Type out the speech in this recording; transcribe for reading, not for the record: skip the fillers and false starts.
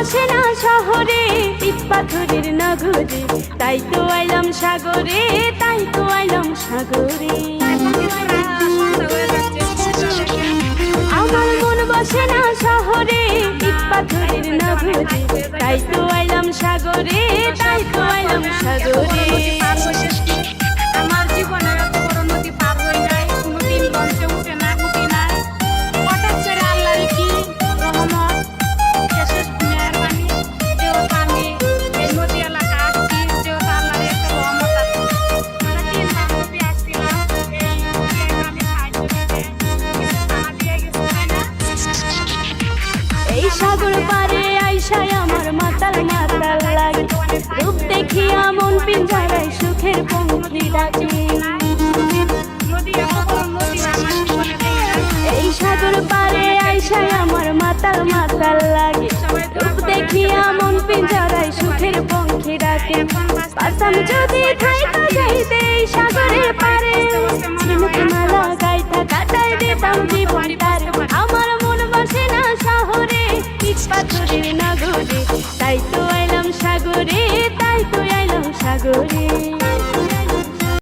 বসে না শহরে, ইট পাথরের নগরে, তাই তো আইলাম সাগরে, তাই তো আইলাম সাগরে। আমার মন বসে না শহরে, ইট পাথরের নগরে, তাই তো আইলাম সাগরে, তাই তো আইলাম সাগরে। আমার জীবনে এত বড় নদী পার হয়ে যায়, কোনোদিন লঞ্চে উঠে না, উঠি না। হঠাৎ করে আল্লাহর কি রহমত, শেষ মেহেরবানি, যেহেতু আমি এই নদী এলাকা আসছি, যেহেতু আল্লাহর একটা রহমত আছে। আমরা 3 বার নদী আসছিলাম, এই নদীতে আমি সাহায্য দিতে আমার দিয়ে গেছে, তাই না? এই সাগর পারে আইসায় আমার মাতাল মাতাল লাগে, রূপ দেখিয়া মন পিঞ্জরায় সুখের পঙ্খী ডাকে। নদী এত বড় নদী আমার জীবনে দেখি না। এই সাগর পারে আইসায় আমার মাতাল মাতাল লাগে, রূপ দেখিয়া মন পিঞ্জরায় সুখের পঙ্খী ডাকে। পারতাম যদি থাইতা যাইতে এই সাগরের পারে, ঝিনুক মালা গাইতা কাটাই দিতাম জীবন তারে। আমার মন বসে না শহরে, ইট পাথরের নগরে, তাই তো আইলাম সাগরে, তাই তো আইলাম সাগরে।